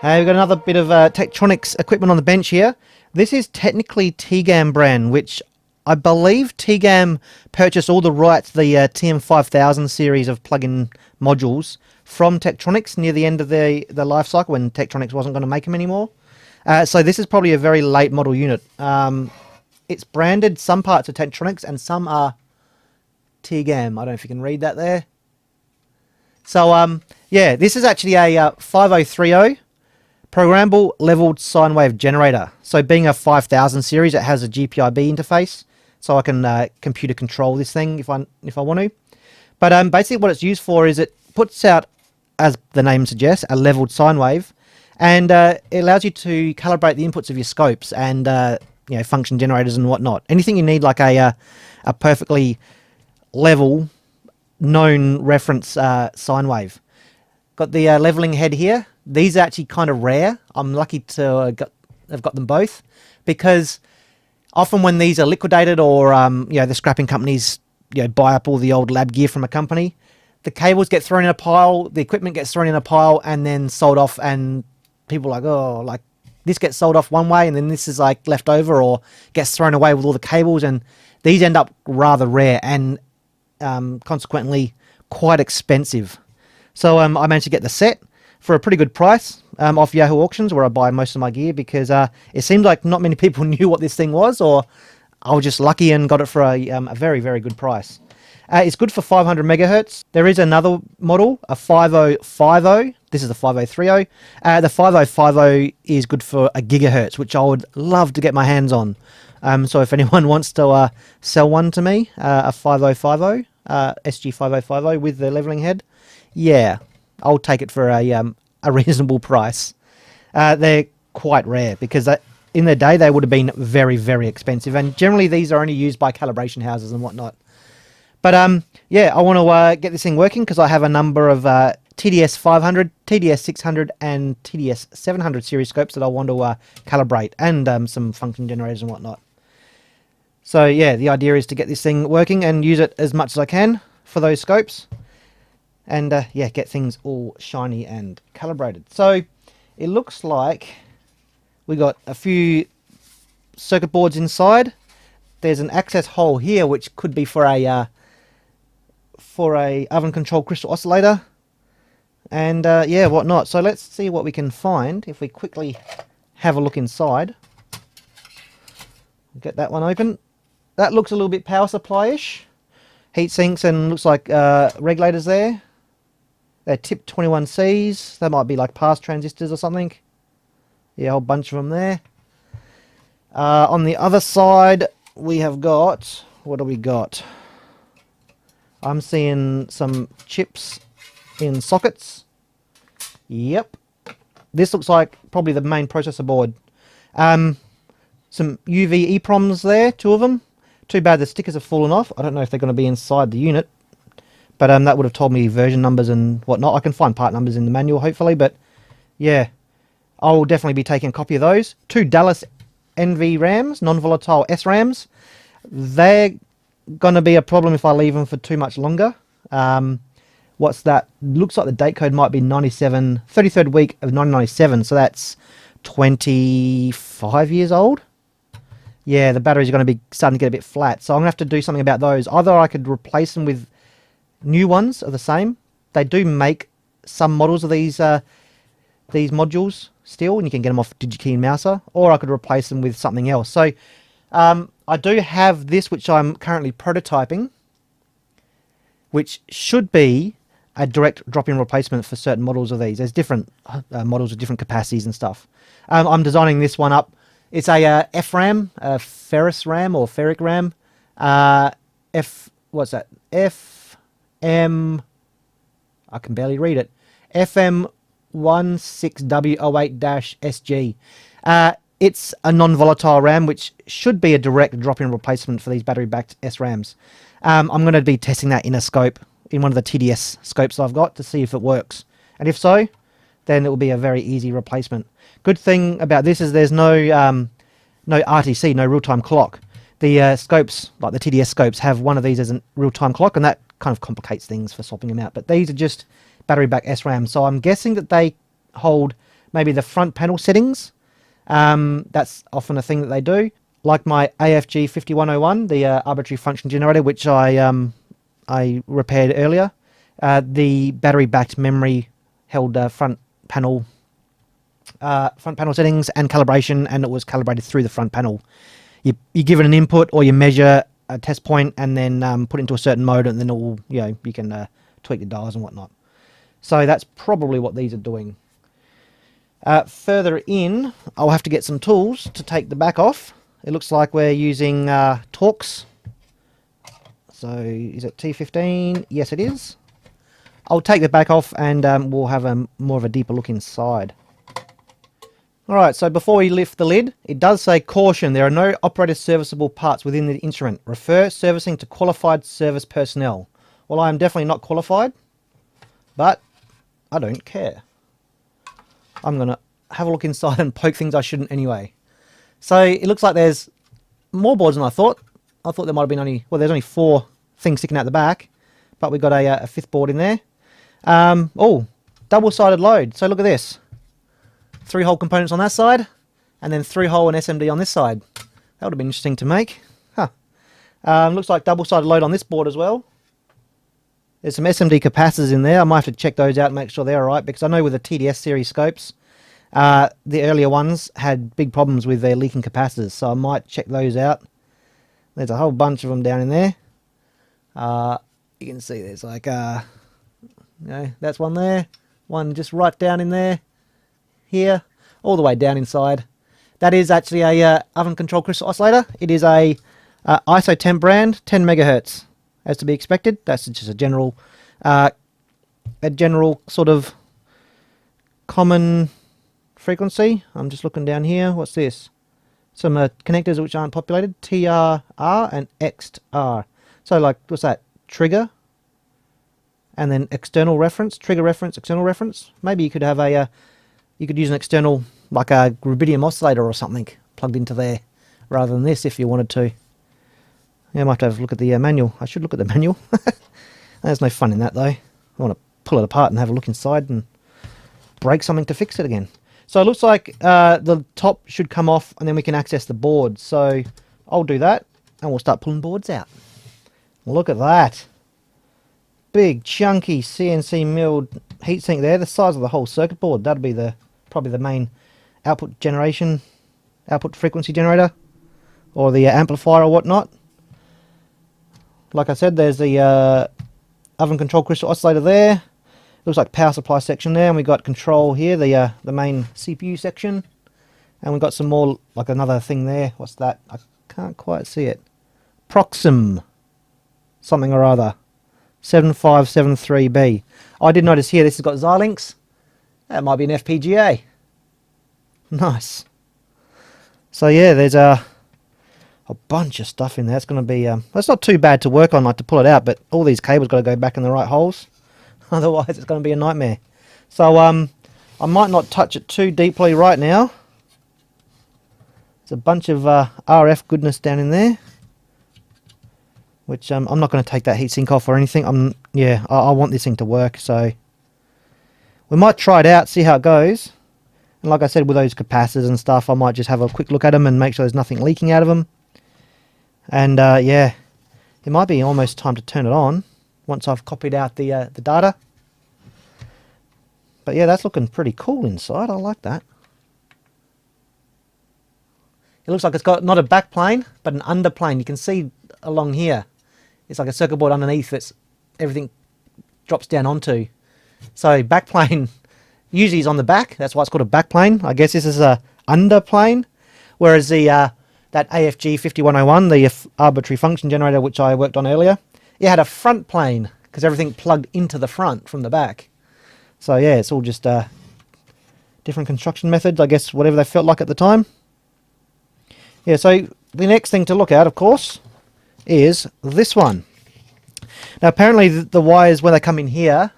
We've got another bit of Tektronix equipment on the bench here. This is technically TGAM brand, which I believe TGAM purchased all the rights to the TM5000 series of plug-in modules from Tektronix near the end of the life cycle when Tektronix wasn't going to make them anymore. So this is probably a very late model unit. It's branded, some parts are Tektronix and some are TGAM. I don't know if you can read that there. So yeah, this is actually a 5030 programmable leveled sine wave generator. So being a 5000 series, it has a GPIB interface, so I can computer control this thing if I want to. But basically what it's used for is it puts out, as the name suggests, a leveled sine wave, and it allows you to calibrate the inputs of your scopes and you know, function generators and whatnot. Anything you need, like a perfectly level, known reference sine wave. Got the leveling head here. These are actually kind of rare. I'm lucky to have got them both, because often when these are liquidated or you know, the scrapping companies, you know, buy up all the old lab gear from a company, the cables get thrown in a pile, the equipment gets thrown in a pile and then sold off, and people are like, oh, like this gets sold off one way and then this is like left over or gets thrown away with all the cables, and these end up rather rare and consequently quite expensive. So I managed to get the set for a pretty good price off Yahoo Auctions, where I buy most of my gear, because it seemed like not many people knew what this thing was, or I was just lucky and got it for a very, very good price. It's good for 500 megahertz. There is another model, a 5050. This is the 5030. The 5050 is good for a gigahertz, which I would love to get my hands on. So if anyone wants to sell one to me, a 5050, SG5050 with the leveling head, yeah, I'll take it for a reasonable price. They're quite rare, because in their day they would have been very, very expensive, and generally these are only used by calibration houses and whatnot. But yeah, I want to get this thing working, because I have a number of TDS 500, TDS 600 and TDS 700 series scopes that I want to calibrate, and some function generators and whatnot. So yeah, the idea is to get this thing working and use it as much as I can for those scopes, and yeah, get things all shiny and calibrated. So it looks like we got a few circuit boards inside. There's an access hole here, which could be for a oven controlled crystal oscillator, and yeah, whatnot. So let's see what we can find if we quickly have a look inside. Get that one open. That looks a little bit power supply-ish. Heat sinks, and looks like regulators there. They're tip 21Cs. They might be like pass transistors or something. Yeah, a whole bunch of them there. On the other side, we have got... what do we got? I'm seeing some chips in sockets. Yep. This looks like probably the main processor board. Some UV EPROMs there, 2 of them. Too bad the stickers have fallen off. I don't know if they're going to be inside the unit, but that would have told me version numbers and whatnot. I can find part numbers in the manual, hopefully, but yeah, I'll definitely be taking a copy of those. 2 Dallas NVRAMs, non-volatile SRAMs. They're going to be a problem if I leave them for too much longer. What's that? Looks like the date code might be 33rd week of 1997, so that's 25 years old. Yeah, the batteries are going to be starting to get a bit flat, so I'm going to have to do something about those. Either I could replace them with new ones of the same. They do make some models of these modules still, and you can get them off DigiKey and Mouser, or I could replace them with something else. So I do have this, which I'm currently prototyping, which should be a direct drop-in replacement for certain models of these. There's different models with different capacities and stuff. I'm designing this one up. It's a FRAM, a ferrous RAM or ferric RAM. What's that? FM, I can barely read it. FM16W08-SG. It's a non-volatile RAM, which should be a direct drop-in replacement for these battery-backed SRAMs. I'm going to be testing that in a scope, in one of the TDS scopes I've got, to see if it works. And if so, then it will be a very easy replacement. Good thing about this is there's no RTC, no real-time clock. The scopes, like the TDS scopes, have one of these as a real-time clock, and that kind of complicates things for swapping them out. But these are just battery-backed SRAM, so I'm guessing that they hold maybe the front panel settings. That's often a thing that they do. Like my AFG5101, the arbitrary function generator, which I repaired earlier. The battery-backed memory held front panel settings and calibration, and it was calibrated through the front panel. You give it an input, or you measure a test point, and then put it into a certain mode, and then it will, you can tweak the dials and whatnot. So that's probably what these are doing. Further in, I'll have to get some tools to take the back off. It looks like we're using Torx. So is it T15? Yes, it is. I'll take the back off, and we'll have more of a deeper look inside. Alright, so before we lift the lid, it does say, caution, there are no operator serviceable parts within the instrument. Refer servicing to qualified service personnel. Well, I am definitely not qualified, but I don't care. I'm going to have a look inside and poke things I shouldn't anyway. So it looks like there's more boards than I thought. I thought there might have been there's only 4 things sticking out the back, but we've got a 5th board in there. Oh, double-sided load. So look at this. 3-hole components on that side, and then 3-hole and SMD on this side. That would have been interesting to make. Huh. Looks like double-sided load on this board as well. There's some SMD capacitors in there. I might have to check those out and make sure they're alright, because I know with the TDS series scopes, the earlier ones had big problems with their leaking capacitors, so I might check those out. There's a whole bunch of them down in there. You can see there's like, that's one there, one just right down in there, here, all the way down inside. That is actually a oven control crystal oscillator. It is a ISO 10 brand, 10 megahertz, as to be expected. That's just a general sort of common frequency. I'm just looking down here. What's this? Some connectors which aren't populated. TRR and XR. So like, what's that? Trigger. And then external reference. Trigger reference, external reference. Maybe you could have a... you could use an external, like a rubidium oscillator or something, plugged into there, rather than this if you wanted to. Yeah, I might have to have a look at the manual. I should look at the manual. There's no fun in that, though. I want to pull it apart and have a look inside and break something to fix it again. So it looks like the top should come off, and then we can access the board. So I'll do that, and we'll start pulling boards out. Look at that. Big, chunky CNC milled heatsink there, the size of the whole circuit board. That'll be probably the main output frequency generator, or the amplifier or whatnot. Like I said, there's the oven control crystal oscillator there. Looks like power supply section there, and we got control here, the main CPU section, and we've got some more, like another thing there. What's that? I can't quite see it. Proxim something or other. 7573B. I did notice here this has got Xilinx. That might be an FPGA. Nice. So yeah, there's a bunch of stuff in there. It's going to be it's not too bad to work on, like to pull it out, but all these cables got to go back in the right holes. Otherwise it's going to be a nightmare. So I might not touch it too deeply right now. There's a bunch of RF goodness down in there, which I'm not going to take that heatsink off or anything. I want this thing to work, so we might try it out, see how it goes. And like I said, with those capacitors and stuff, I might just have a quick look at them and make sure there's nothing leaking out of them. And yeah, it might be almost time to turn it on once I've copied out the data. But yeah, that's looking pretty cool inside. I like that. It looks like it's got not a back plane, but an under plane. You can see along here, it's like a circuit board underneath that's everything drops down onto. So back plane usually is on the back. That's why it's called a back plane. I guess this is a under plane. Whereas the that AFG5101, the arbitrary function generator, which I worked on earlier, it had a front plane because everything plugged into the front from the back. So yeah, it's all just different construction methods, I guess, whatever they felt like at the time. Yeah, so the next thing to look at, of course, is this one. Now apparently the wires when they come in here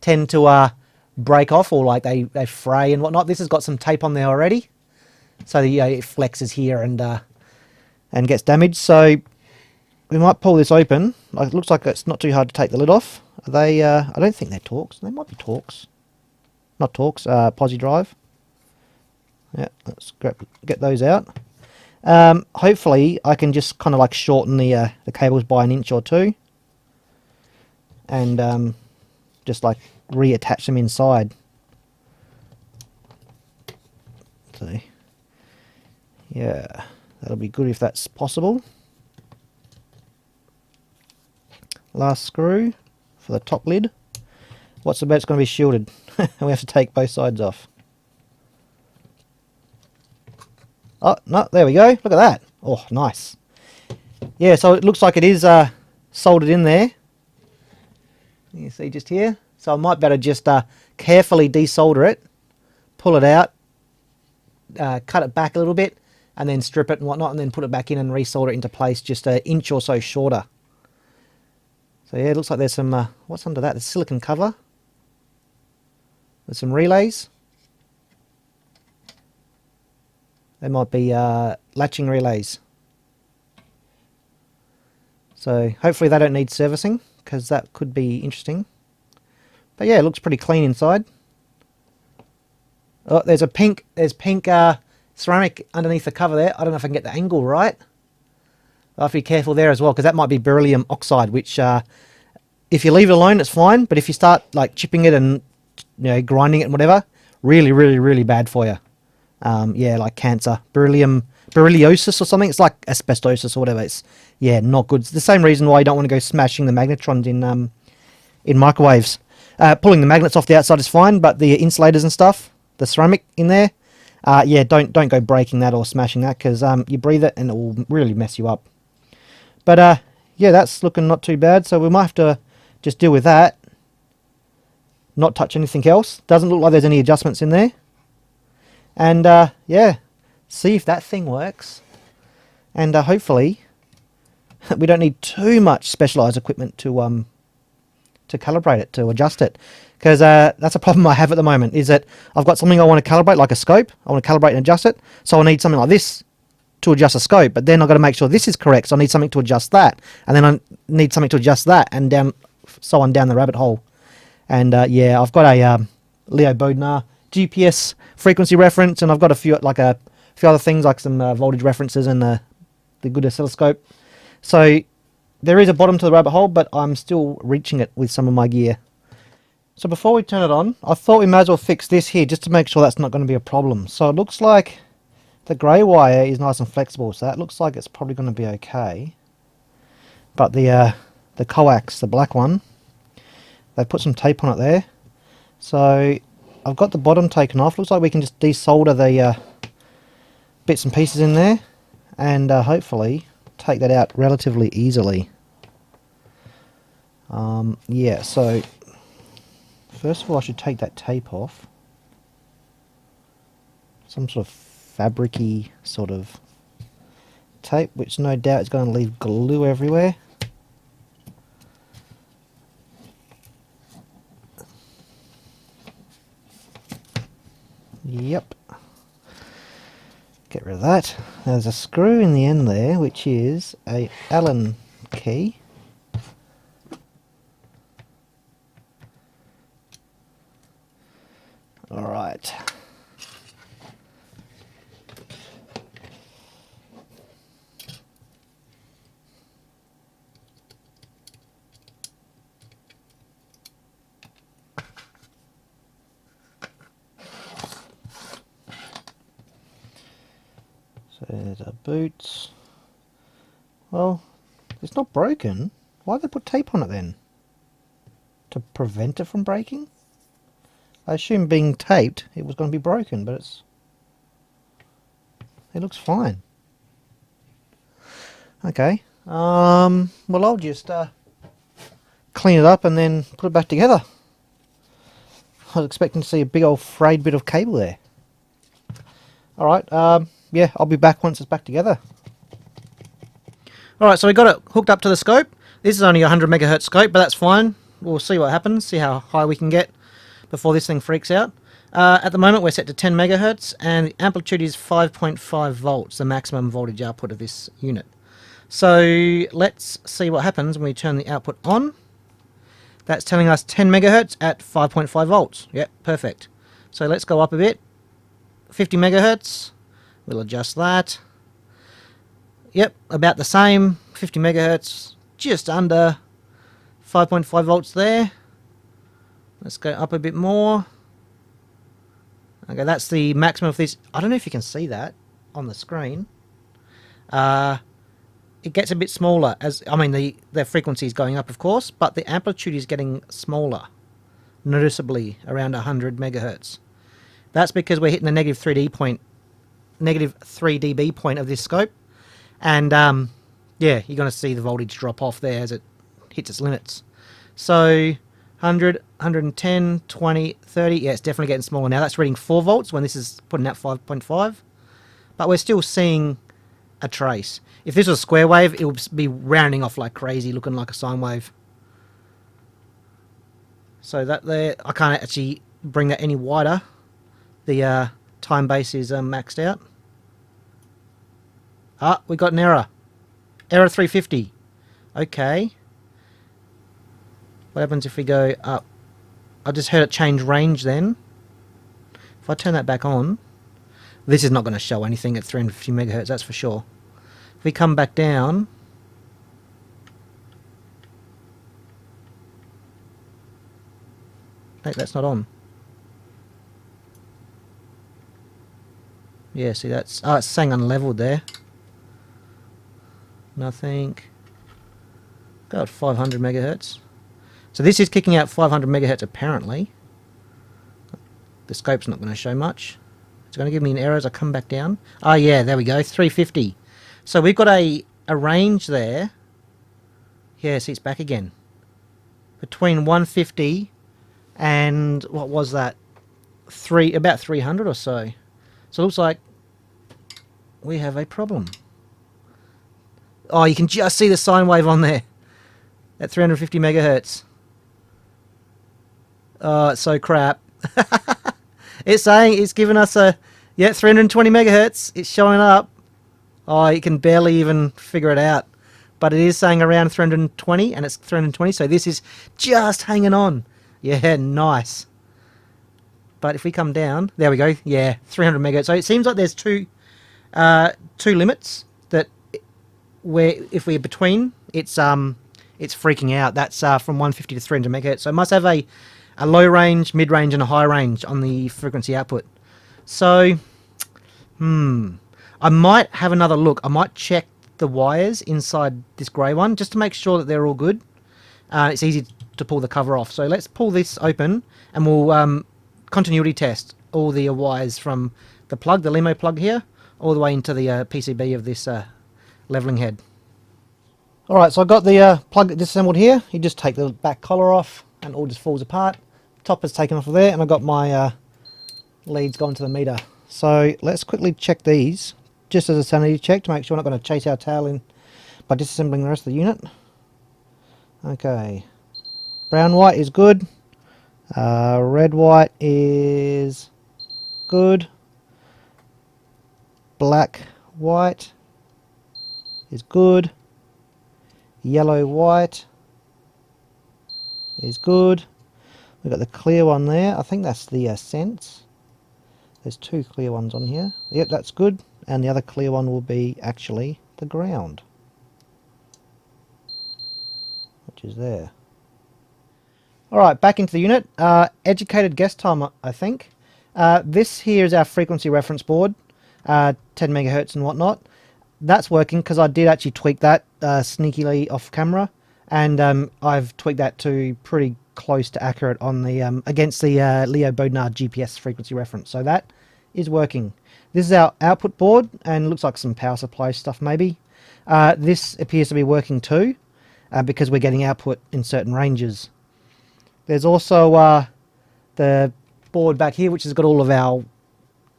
tend to break off, or like they fray and whatnot. This has got some tape on there already, so it flexes here and gets damaged. So we might pull this open. It looks like it's not too hard to take the lid off. Are they? I don't think they're Torx. They might be Torx. Not Torx. Posi drive. Yeah, let's get those out. Hopefully I can just kind of like shorten the cables by an inch or two, and just like reattach them inside. So yeah, that'll be good if that's possible. Last screw for the top lid. What's the bet it's going to be shielded? And we have to take both sides off. Oh, no, there we go. Look at that. Oh, nice. Yeah, so it looks like it is soldered in there. You see just here. So I might better just carefully desolder it, pull it out, cut it back a little bit, and then strip it and whatnot, and then put it back in and resolder it into place just an inch or so shorter. So yeah, it looks like there's some, what's under that? The silicon cover. With some relays. They might be latching relays. So hopefully they don't need servicing, because that could be interesting. But yeah, it looks pretty clean inside. Oh, there's pink ceramic underneath the cover there. I don't know if I can get the angle right. I'll have to be careful there as well, because that might be beryllium oxide, which if you leave it alone, it's fine. But if you start like chipping it and grinding it and whatever, really, really, really bad for you. Yeah, like cancer, berylliosis or something. It's like asbestosis or whatever. It's not good. It's the same reason why you don't want to go smashing the magnetrons in microwaves. Pulling the magnets off the outside is fine, but the insulators and stuff, the ceramic in there, don't go breaking that or smashing that, because you breathe it and it will really mess you up. But yeah, that's looking not too bad. So we might have to just deal with that. Not touch anything else. Doesn't look like there's any adjustments in there. And yeah, see if that thing works. And hopefully we don't need too much specialized equipment to calibrate it, to adjust it. Because that's a problem I have at the moment, is that I've got something I want to calibrate, like a scope. I want to calibrate and adjust it. So I need something like this to adjust a scope. But then I've got to make sure this is correct. So I need something to adjust that. And then I need something to adjust that. And so on down the rabbit hole. And yeah, I've got a Leo Bodnar GPS frequency reference, and I've got a few other things like some voltage references and the good oscilloscope. So there is a bottom to the rabbit hole, but I'm still reaching it with some of my gear. So before we turn it on, I thought we might as well fix this here just to make sure that's not going to be a problem. So it looks like the grey wire is nice and flexible, so that looks like it's probably going to be okay. But the coax, the black one, they put some tape on it there. So I've got the bottom taken off. Looks like we can just desolder the bits and pieces in there, and hopefully take that out relatively easily. Yeah, so first of all I should take that tape off. Some sort of fabric-y sort of tape, which no doubt is going to leave glue everywhere. Yep. Get rid of that. There's a screw in the end there, which is a Allen key. Alright. So there's our boots. Well, it's not broken. Why did they put tape on it then? To prevent it from breaking? I assume being taped it was going to be broken, but it looks fine. Okay. Well, I'll just clean it up and then put it back together. I was expecting to see a big old frayed bit of cable there. Alright, yeah, I'll be back once it's back together. Alright, so we got it hooked up to the scope. This is only a 100 megahertz scope, but that's fine. We'll see what happens, see how high we can get before this thing freaks out. At the moment we're set to 10 megahertz and the amplitude is 5.5 volts, the maximum voltage output of this unit. So let's see what happens when we turn the output on. That's telling us 10 megahertz at 5.5 volts. Yep, perfect. So let's go up a bit. 50 megahertz. We'll adjust that. Yep, about the same, 50 megahertz, just under 5.5 volts there. Let's go up a bit more. Okay, that's the maximum of this. I don't know if you can see that on the screen. It gets a bit smaller as, I mean, the frequency is going up, of course, but the amplitude is getting smaller, noticeably around 100 megahertz. That's because we're hitting the negative 3 dB point of this scope, and yeah, you're going to see the voltage drop off there as it hits its limits. So 100, 110, 20, 30, yeah, it's definitely getting smaller now. That's reading 4 volts when this is putting out 5.5, but we're still seeing a trace. If this was a square wave, it would be rounding off like crazy, looking like a sine wave. So that there, I can't actually bring that any wider. The time base is maxed out. Ah, we got an error. Error 350. Okay. What happens if we go up? I just heard it change range then. If I turn that back on, this is not going to show anything at 350 megahertz, that's for sure. If we come back down, hey, that's not on. Yeah, see that's, oh, it's saying unleveled there. Nothing. Got 500 megahertz. So this is kicking out 500 megahertz apparently. The scope's not going to show much. It's going to give me an error as I come back down. Oh yeah, there we go, 350. So we've got a range there. Yeah, see, it's back again. Between 150 and, what was that? About 300 or so. So it looks like we have a problem. Oh, you can just see the sine wave on there at 350 megahertz. Oh, it's so crap. It's saying it's giving us a, yeah, 320 megahertz. It's showing up. Oh, you can barely even figure it out. But it is saying around 320, and it's 320, so this is just hanging on. Yeah, nice. But if we come down, there we go. Yeah, 300 megahertz. So it seems like there's two limits that, where if we're between, it's freaking out. That's from 150 to 300 megahertz. So it must have a low range, mid range, and a high range on the frequency output. So, I might have another look. I might check the wires inside this grey one just to make sure that they're all good. It's easy to pull the cover off. So let's pull this open and we'll continuity test all the wires from the plug, the limo plug here, all the way into the PCB of this leveling head. Alright, so I've got the plug disassembled here. You just take the back collar off and it all just falls apart. Top is taken off of there, and I've got my leads going to the meter. So let's quickly check these, just as a sanity check, to make sure we're not going to chase our tail in by disassembling the rest of the unit. Okay, brown white is good, red white is good, black white is good, yellow white is good. We've got the clear one there. I think that's the sense. There's two clear ones on here. Yep, that's good. And the other clear one will be actually the ground, which is there. Alright, back into the unit. Educated guess time, I think. This here is our frequency reference board, 10 megahertz and whatnot. That's working because I did actually tweak that sneakily off camera, and I've tweaked that to pretty close to accurate on the against the Leo Bodnar GPS frequency reference. So that is working. This is our output board, and looks like some power supply stuff maybe. This appears to be working too, because we're getting output in certain ranges. There's also the board back here, which has got all of our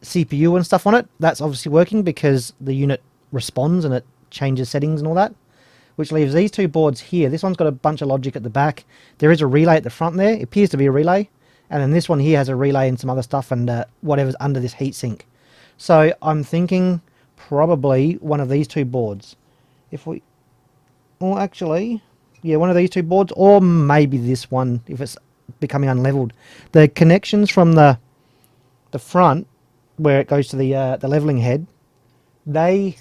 CPU and stuff on it. That's obviously working because the unit responds and it changes settings and all that, which leaves these two boards here. This one's got a bunch of logic at the back. There is a relay at the front there. It appears to be a relay. And then this one here has a relay and some other stuff, and whatever's under this heatsink. So I'm thinking probably one of these two boards. If we, well, actually, yeah, one of these two boards, or maybe this one if it's becoming unleveled. The connections from the front where it goes to the leveling head, they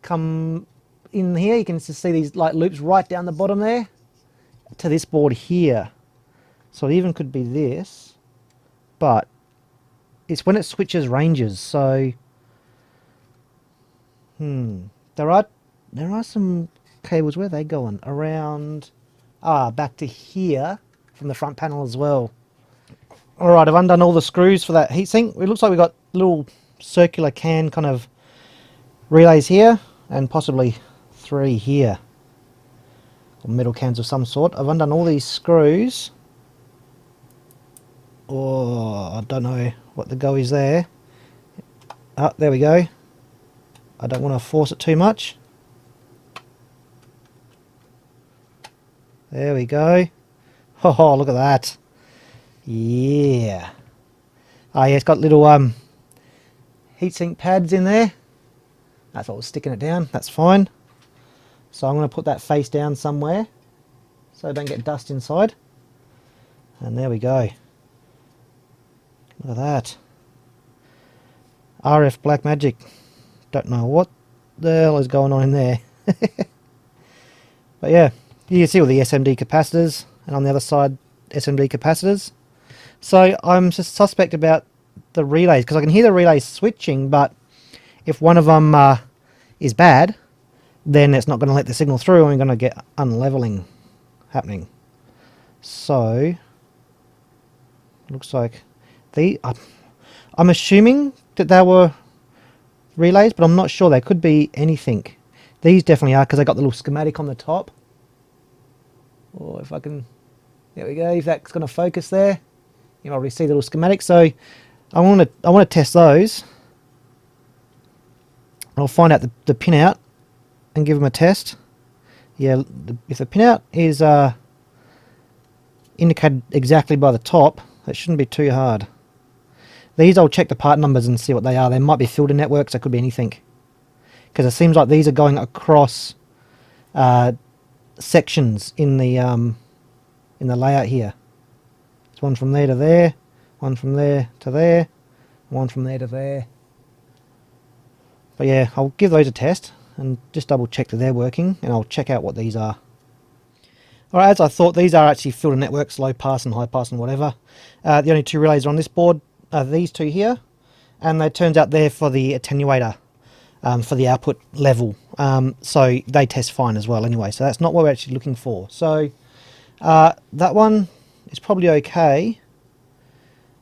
come in here. You can just see these like loops right down the bottom there to this board here. So it even could be this, but it's when it switches ranges. So there are some cables. Where are they going? Around back to here from the front panel as well. Alright, I've undone all the screws for that heatsink. It looks like we've got little circular can kind of relays here and possibly 3 here, or metal cans of some sort. I've undone all these screws. Oh, I don't know what the go is there. Ah, there we go. I don't want to force it too much. There we go. Oh, look at that. Yeah. Oh yeah, it's got little heatsink pads in there. That's what was sticking it down. That's fine. So I'm going to put that face down somewhere so I don't get dust inside. And there we go. Look at that. RF Black Magic. Don't know what the hell is going on in there. But yeah, you can see all the SMD capacitors, and on the other side SMD capacitors. So I'm just suspect about the relays, because I can hear the relays switching, but if one of them is bad, then it's not going to let the signal through and we're going to get unleveling happening. So looks like I'm assuming that they were relays, but I'm not sure. They could be anything. These definitely are, because they got the little schematic on the top. Or if I can, there we go. If that's going to focus there, you already see the little schematic. So I want to test those. I'll find out the pinout and give them a test. Yeah, if the pinout is indicated exactly by the top, that shouldn't be too hard. These I'll check the part numbers and see what they are. They might be filter networks. They could be anything, because it seems like these are going across sections in the layout here. It's one from there to there, one from there to there, one from there to there. But yeah, I'll give those a test and just double check that they're working, and I'll check out what these are. Alright, as I thought, these are actually filter networks, low pass and high pass and whatever. The only 2 relays on this board are these 2 here, and it turns out they're for the attenuator, for the output level. So they test fine as well anyway, so that's not what we're actually looking for. So that one is probably okay.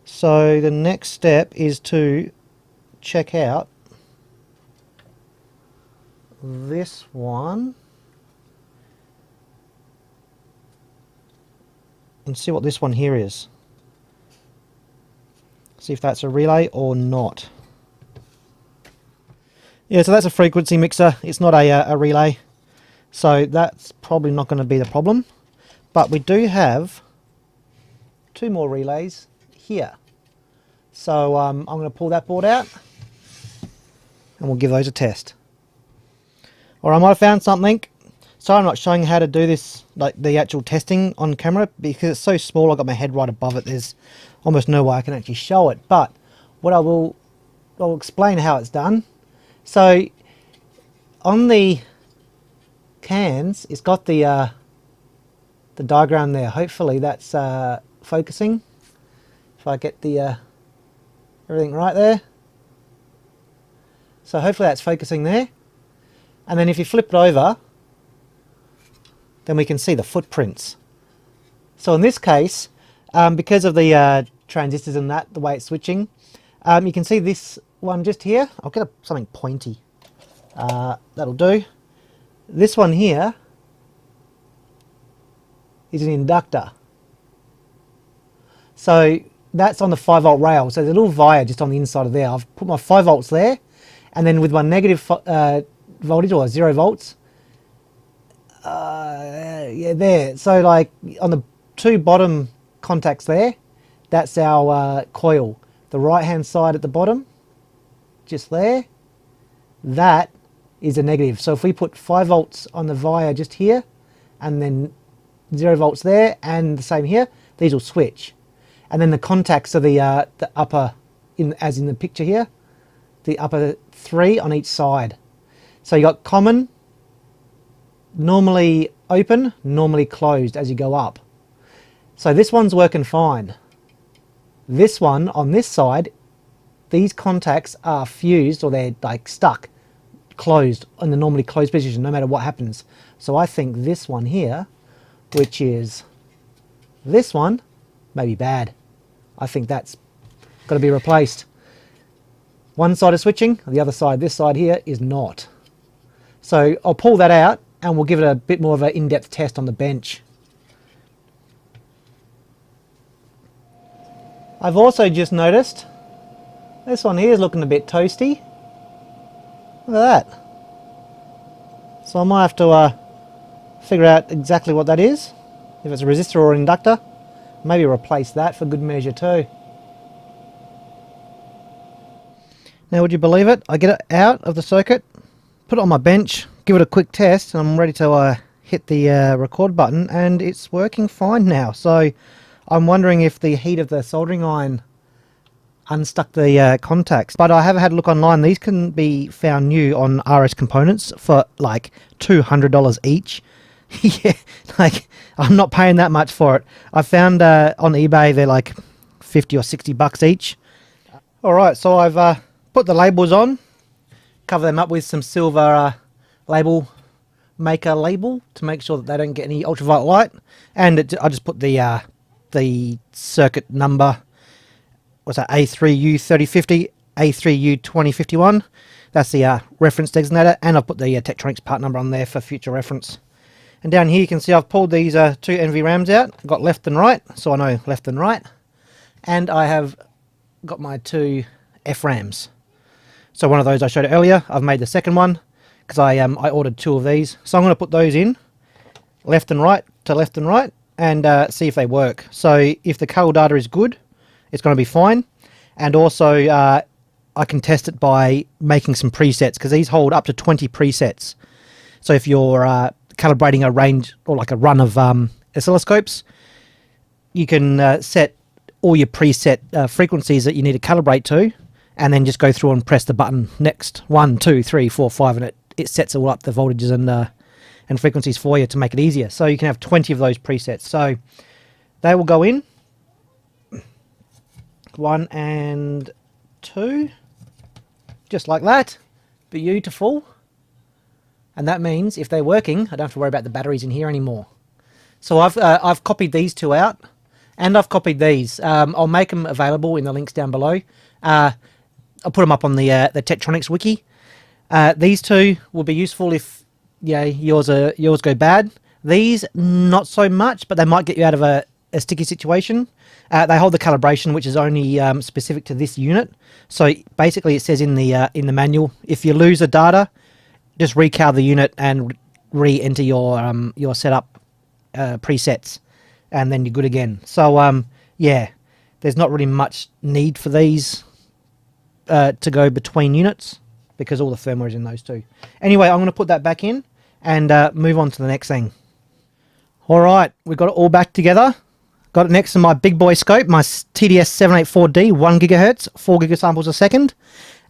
So the next step is to check out this one and see what this one here is. See if that's a relay or not. Yeah, so that's a frequency mixer. It's not a relay, so that's probably not going to be the problem. But we do have 2 more relays here. So I'm going to pull that board out and we'll give those a test. Or I might have found something. Sorry I'm not showing how to do this, like the actual testing on camera, because it's so small. I've got my head right above it. There's almost no way I can actually show it. But what I'll explain how it's done. So on the cans, it's got the diagram there. Hopefully that's focusing. If I get the everything right there. So hopefully that's focusing there. And then if you flip it over, then we can see the footprints. So in this case, because of the transistors and that, the way it's switching, you can see this one just here. I'll get something pointy. That'll do. This one here is an inductor. So that's on the 5 volt rail. So there's a little wire just on the inside of there. I've put my 5 volts there, and then with my negative voltage, or 0 volts, yeah, there. So like on the 2 bottom contacts there, that's our coil. The right hand side at the bottom, just there, that is a negative. So if we put 5 volts on the wire just here, and then 0 volts there, and the same here, these will switch. And then the contacts are the upper as in the picture here, the upper 3 on each side. So you got common, normally open, normally closed as you go up. So this one's working fine. This one on this side, these contacts are fused, or they're like stuck, closed in the normally closed position no matter what happens. So I think this one here, which is this one, may be bad. I think that's got to be replaced. One side is switching, the other side, this side here, is not. So I'll pull that out and we'll give it a bit more of an in-depth test on the bench. I've also just noticed this one here is looking a bit toasty. Look at that. So I might have to figure out exactly what that is. If it's a resistor or an inductor, maybe replace that for good measure too. Now would you believe it? I get it out of the circuit, put it on my bench, give it a quick test, and I'm ready to hit the record button, and it's working fine now. So I'm wondering if the heat of the soldering iron unstuck the contacts. But I have had a look online. These can be found new on RS Components for like $200 each. Yeah, like I'm not paying that much for it. I found on eBay they're like 50 or 60 bucks each. Alright, so I've put the labels on, cover them up with some silver label maker label to make sure that they don't get any ultraviolet light, and I just put the circuit number, what's that, A3U3050, A3U2051. That's the reference designator, and I've put the Tektronix part number on there for future reference. And down here you can see I've pulled these two NVRAMs out. I've got left and right, so I know left and right. And I have got my two FRAMs. So one of those I showed earlier, I've made the second one because I ordered two of these. So I'm going to put those in, left and right to left and right, and see if they work. So if the cable data is good, it's going to be fine. And also I can test it by making some presets, because these hold up to 20 presets. So if you're calibrating a range or like a run of oscilloscopes, you can set all your preset frequencies that you need to calibrate to, and then just go through and press the button next 1, 2, 3, 4, 5, and it sets all up the voltages and frequencies for you to make it easier. So you can have 20 of those presets. So they will go in 1 and 2, just like that. Beautiful. And that means if they're working, I don't have to worry about the batteries in here anymore. So I've copied these two out, and I've copied these. I'll make them available in the links down below. I'll put them up on the Tektronix wiki. These two will be useful if yours go bad. These not so much, but they might get you out of a sticky situation. They hold the calibration, which is only specific to this unit. So basically, it says in the manual, if you lose the data, just recal the unit and re-enter your setup presets, and then you're good again. So yeah, there's not really much need for these to go between units, because all the firmware is in those two. Anyway, I'm going to put that back in and move on to the next thing. Alright, we've got it all back together. Got it next to my big boy scope, my TDS 784D, 1 GHz, 4 gigasamples a second.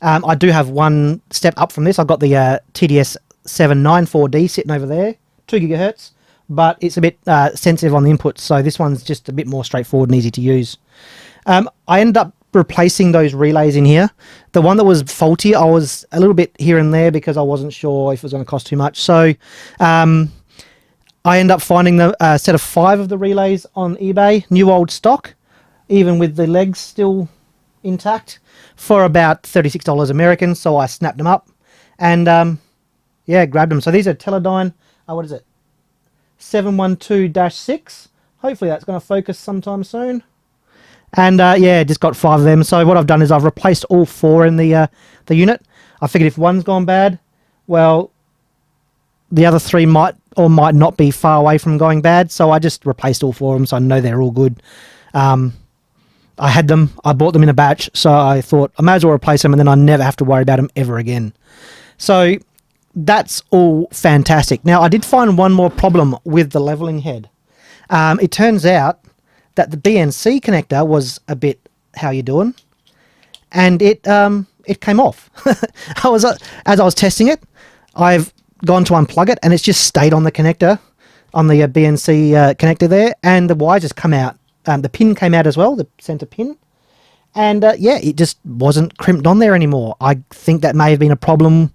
I do have one step up from this. I've got the TDS 794D sitting over there, 2 GHz, but it's a bit sensitive on the inputs, so this one's just a bit more straightforward and easy to use. I ended up replacing those relays in here. The one that was faulty, I was a little bit here and there because I wasn't sure if it was going to cost too much. So I ended up finding a set of 5 of the relays on eBay, new old stock, even with the legs still intact, for about $36 American. So I snapped them up and yeah, grabbed them. So these are Teledyne, what is it, 712-6. Hopefully that's going to focus sometime soon. And yeah, just got 5 of them. So what I've done is I've replaced all 4 in the unit. I figured if one's gone bad, well, the other 3 might or might not be far away from going bad. So I just replaced all 4 of them, so I know they're all good. I had them, I bought them in a batch, so I thought I may as well replace them, and then I never have to worry about them ever again. So that's all fantastic. Now, I did find one more problem with the leveling head. It turns out that the BNC connector was a bit how you doing, and it came off. As I was testing it, I've gone to unplug it, and it's just stayed on the connector, on the BNC connector there, and the wire just come out. The pin came out as well, the center pin, and yeah, it just wasn't crimped on there anymore. I think that may have been a problem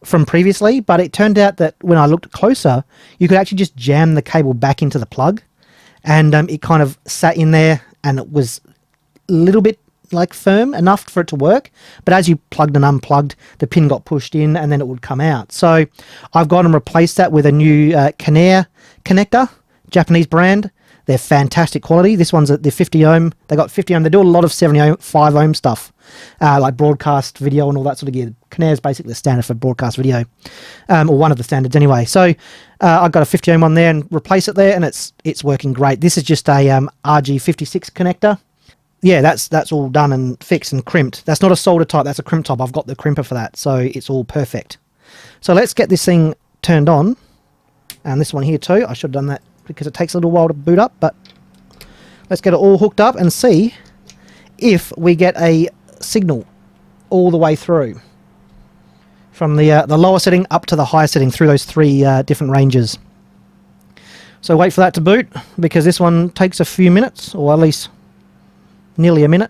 from previously, but it turned out that when I looked closer, you could actually just jam the cable back into the plug, and it kind of sat in there, and it was a little bit like firm enough for it to work, but as you plugged and unplugged, the pin got pushed in and then it would come out. So I've gone and replaced that with a new Canare connector, Japanese brand. They're fantastic quality. This one's at the 50 ohm. They got 50 ohm. They do a lot of 75 ohm stuff, like broadcast video and all that sort of gear. Canare is basically the standard for broadcast video, or one of the standards anyway. So I've got a 50 ohm on there and replace it there, and it's working great. This is just a RG56 connector. Yeah, that's all done and fixed and crimped. That's not a solder type, that's a crimp type. I've got the crimper for that, so it's all perfect. So let's get this thing turned on. And this one here too. I should have done that because it takes a little while to boot up, but let's get it all hooked up and see if we get a signal all the way through. From the lower setting up to the higher setting through those three different ranges. So wait for that to boot, because this one takes a few minutes, or at least nearly a minute.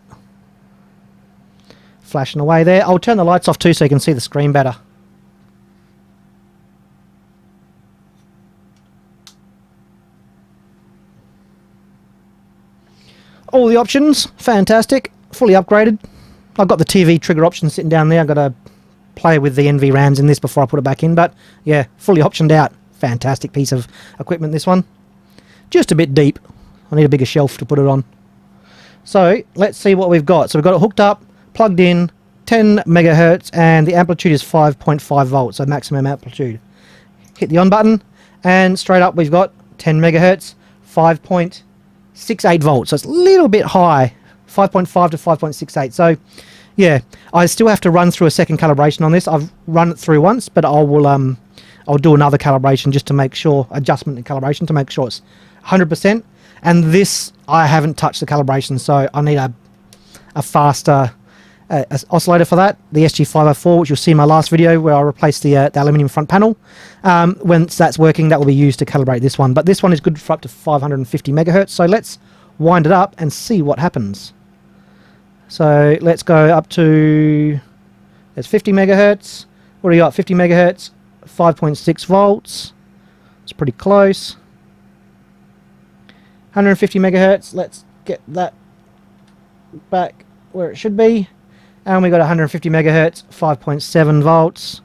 Flashing away there. I'll turn the lights off too so you can see the screen better. All the options, fantastic. Fully upgraded. I've got the TV trigger option sitting down there. I've got to play with the NVRAMs in this before I put it back in. But yeah, fully optioned out. Fantastic piece of equipment, this one. Just a bit deep. I need a bigger shelf to put it on. So let's see what we've got. So we've got it hooked up, plugged in, 10 megahertz, and the amplitude is 5.5 volts, so maximum amplitude. Hit the on button, and straight up we've got 10 megahertz, 5.68 volts. So it's a little bit high, 5.5 to 5.68. So yeah, I still have to run through a second calibration on this. I've run it through once, but I'll do another calibration just to make sure, adjustment and calibration to make sure it's 100%. And this, I haven't touched the calibration, so I need a faster oscillator for that. The SG5030, which you'll see in my last video where I replaced the aluminium front panel. Once that's working, that will be used to calibrate this one. But this one is good for up to 550 megahertz. So let's wind it up and see what happens. So let's go up to, there's 50 megahertz. What do you got? 50 megahertz, 5.6 volts. It's pretty close. 150 megahertz, let's get that back where it should be. And we got 150 megahertz, 5.7 volts.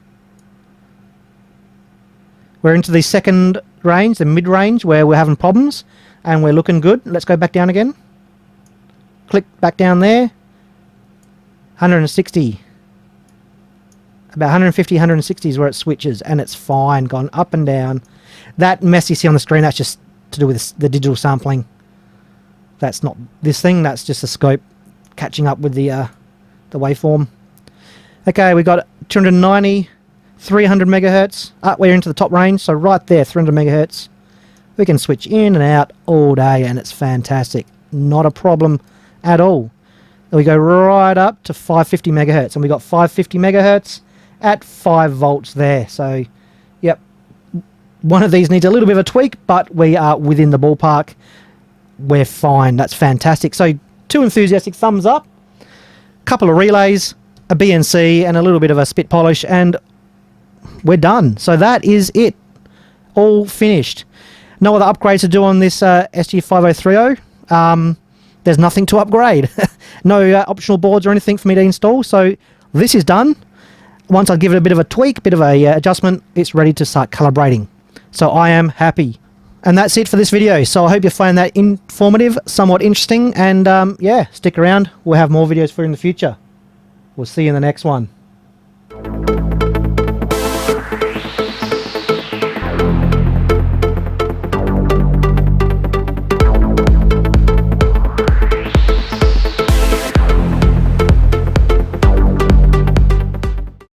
We're into the second range, the mid-range, where we're having problems, and we're looking good. Let's go back down again. Click back down there. 160. About 150, 160 is where it switches, and it's fine, gone up and down. That mess you see on the screen, that's just to do with the digital sampling. That's not this thing, that's just the scope catching up with the waveform. Okay, we got 290, 300 megahertz. We're into the top range, so right there, 300 megahertz. We can switch in and out all day, and it's fantastic. Not a problem at all. And we go right up to 550 megahertz, and we got 550 megahertz at 5 volts there. So, yep. One of these needs a little bit of a tweak, but we are within the ballpark. We're fine. That's fantastic. So, two enthusiastic thumbs up, couple of relays, a BNC, and a little bit of a spit polish, and we're done. So that is it. All finished. No other upgrades to do on this SG5030. There's nothing to upgrade. No optional boards or anything for me to install. So this is done. Once I give it a bit of a tweak, a bit of a adjustment, it's ready to start calibrating. So I am happy. And that's it for this video. So I hope you find that informative, somewhat interesting, and yeah, stick around. We'll have more videos for you in the future. We'll see you in the next one.